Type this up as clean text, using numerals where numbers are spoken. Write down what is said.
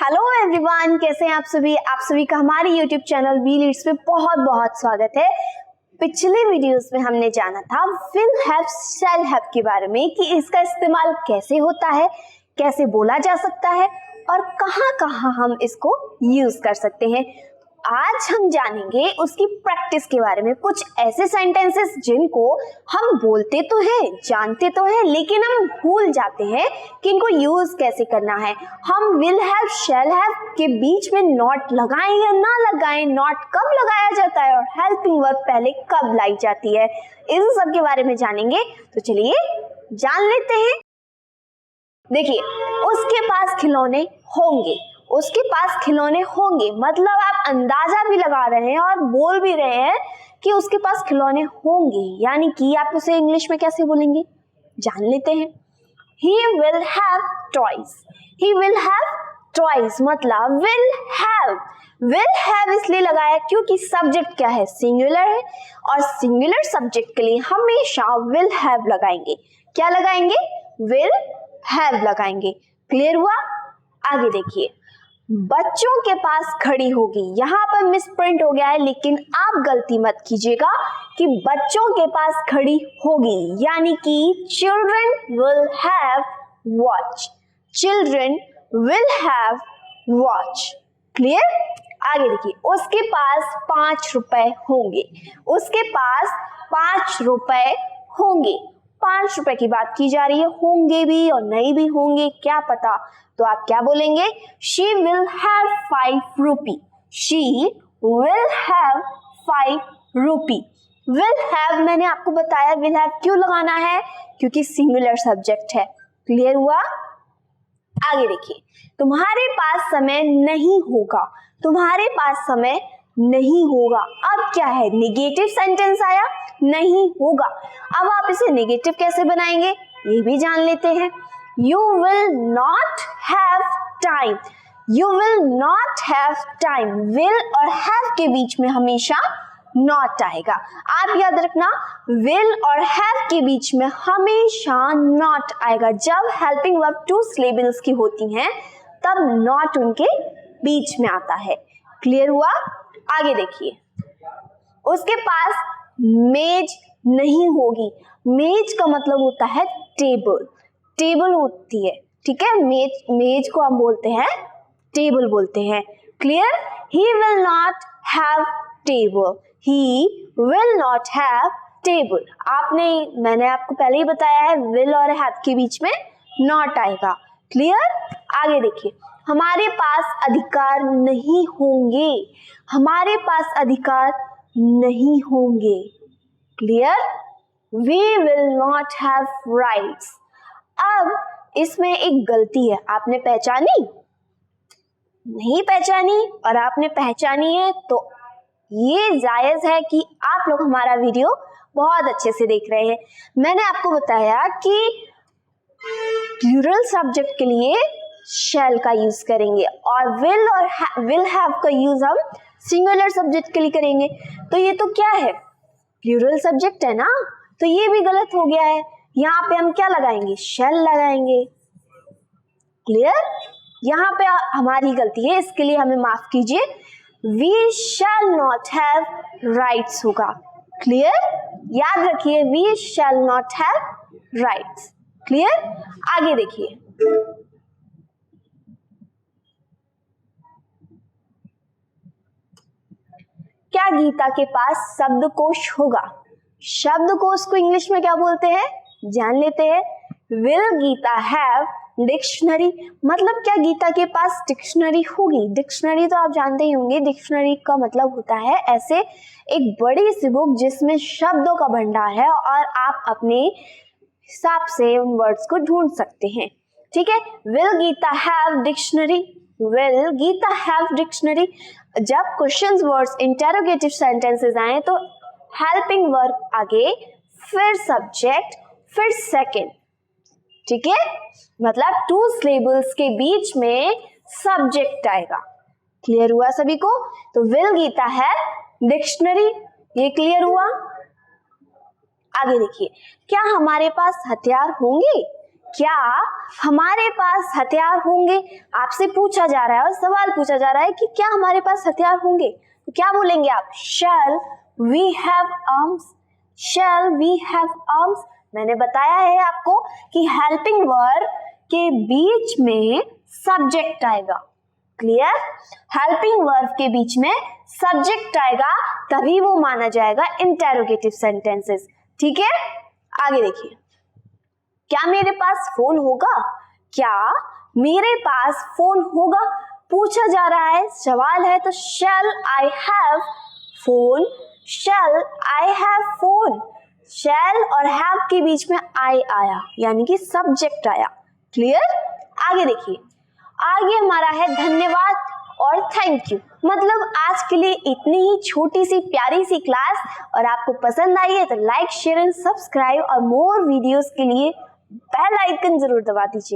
Hello everyone, कैसे हैं आप सभी का हमारे यूट्यूब चैनल वी लीड्स पे बहुत बहुत स्वागत है। पिछले वीडियोस में हमने जाना था विल हैव शैल हैव के बारे में कि इसका इस्तेमाल कैसे होता है, कैसे बोला जा सकता है और कहाँ कहाँ हम इसको यूज कर सकते हैं। आज हम जानेंगे उसकी प्रैक्टिस के बारे में, कुछ ऐसे सेंटेंसेस जिनको हम बोलते तो हैं, जानते तो हैं, लेकिन हम भूल जाते हैं कि इनको यूज कैसे करना है। हम विल हैव शैल हैव के बीच में नॉट लगाएं या ना लगाएं, नॉट कब लगाया जाता है और हेल्पिंग वर्ब पहले कब लाई जाती है, इन सब के बारे में जानेंगे। तो चलिए जान लेते हैं। देखिए, उसके पास खिलौने होंगे, उसके पास खिलौने होंगे मतलब आप अंदाजा भी लगा रहे हैं और बोल भी रहे हैं कि उसके पास खिलौने होंगे, यानी कि आप उसे इंग्लिश में कैसे बोलेंगे जान लेते हैं। He will have toys. He will have toys मतलब will have इसलिए लगाया क्योंकि सब्जेक्ट क्या है, सिंगुलर है, और सिंगुलर सब्जेक्ट के लिए हमेशा will have लगाएंगे। क्या लगाएंगे? will have लगाएंगे। क्लियर हुआ? आगे देखिए, बच्चों के पास खड़ी होगी, यहाँ पर मिसप्रिंट हो गया है, लेकिन आप गलती मत कीजिएगा कि बच्चों के पास खड़ी होगी, यानी कि children will have watch, children will have watch. Clear? आगे देखिए, उसके पास 5 रुपए होंगे, उसके पास 5 रुपए होंगे। 5 रुपए की बात की जा रही है, होंगे भी और नहीं भी होंगे क्या पता, तो आप क्या बोलेंगे? She will have 5 rupee. She will have 5 rupee. Will have मैंने आपको बताया will have क्यों लगाना है, क्योंकि सिंगुलर सब्जेक्ट है। क्लियर हुआ? आगे देखिए, तुम्हारे पास समय नहीं होगा, तुम्हारे पास समय नहीं होगा। अब क्या है? नेगेटिव सेंटेंस आया, नहीं होगा। अब आप इसे नेगेटिव कैसे बनाएंगे ये भी जान लेते हैं। You will not have time. You will not have time. Will और have के बीच में हमेशा not आएगा। आप याद रखना, will और have के बीच में हमेशा not आएगा। जब helping verb two syllables की होती हैं तब not उनके बीच में आता है। क्लियर हुआ? आगे देखिए, उसके पास मेज नहीं होगी। मेज का मतलब होता है टेबल, टेबल होती है, ठीक है। मेज को हम बोलते हैं टेबल बोलते हैं। Clear? He will not have table, he will not have table. मैंने आपको पहले ही बताया है विल और हैव के बीच में नॉट आएगा। क्लियर? आगे देखिए, हमारे पास अधिकार नहीं होंगे, हमारे पास अधिकार नहीं होंगे। Clear? We will not have rights. अब इसमें एक गलती है, आपने पहचानी? नहीं पहचानी? और आपने पहचानी है तो ये जायज है कि आप लोग हमारा वीडियो बहुत अच्छे से देख रहे हैं। मैंने आपको बताया कि प्लूरल सब्जेक्ट के लिए शैल का यूज करेंगे और विल हैव का यूज हम सिंगुलर सब्जेक्ट के लिए करेंगे। तो ये तो क्या है? प्लूरल सब्जेक्ट है ना, तो ये भी गलत हो गया है। यहाँ पे हम क्या लगाएंगे? शैल लगाएंगे। क्लियर? यहाँ पे हमारी गलती है, इसके लिए हमें माफ कीजिए। We shall not have rights होगा। क्लियर? याद रखिए, we shall not have rights. Clear? आगे देखिए, क्या गीता के पास शब्दकोश होगा? शब्दकोश को इंग्लिश में क्या बोलते हैं जान लेते हैं। विल गीता हैव डिक्शनरी मतलब क्या गीता के पास डिक्शनरी होगी? डिक्शनरी तो आप जानते ही होंगे, डिक्शनरी का मतलब होता है ऐसे एक बड़ी सी बुक जिसमें शब्दों का भंडार है और आप अपने हिसाब से उन वर्ड्स को ढूंढ सकते हैं। ठीक है? Will Geeta have dictionary, will Geeta have dictionary. जब क्वेश्चंस वर्ड्स इंटेरोगेटिव सेंटेंसेस आए तो हेल्पिंग वर्ब आगे, फिर सब्जेक्ट, फिर सेकंड। ठीक है? मतलब 2 सिलेबल्स के बीच में सब्जेक्ट आएगा। क्लियर हुआ सभी को? तो विल गीता है डिक्शनरी, ये क्लियर हुआ। आगे देखिए, क्या हमारे पास हथियार होंगे? क्या हमारे पास हथियार होंगे? आपसे पूछा जा रहा है और सवाल पूछा जा रहा है कि क्या हमारे पास हथियार होंगे? तो क्या बोलेंगे आप? Shall we have arms? Shall we have arms? मैंने बताया है आपको कि हेल्पिंग वर्ब के बीच में सब्जेक्ट आएगा। क्लियर? हेल्पिंग वर्ब के बीच में सब्जेक्ट आएगा तभी वो माना जाएगा इंटेरोगेटिव सेंटेंसेस। ठीक है, आगे देखिए। क्या मेरे पास फोन होगा? क्या मेरे पास फोन होगा पूछा जा रहा है, सवाल है, तो shall I have phone? shall I have phone? shall और have के बीच में I आया यानी कि सब्जेक्ट आया। क्लियर? आगे देखिए, आगे हमारा है धन्यवाद और थैंक यू। मतलब आज के लिए इतनी ही छोटी सी प्यारी सी क्लास, और आपको पसंद आई है तो लाइक शेयर एंड सब्सक्राइब, और मोर वीडियोस के लिए बेल आइकन जरूर दबा दीजिए।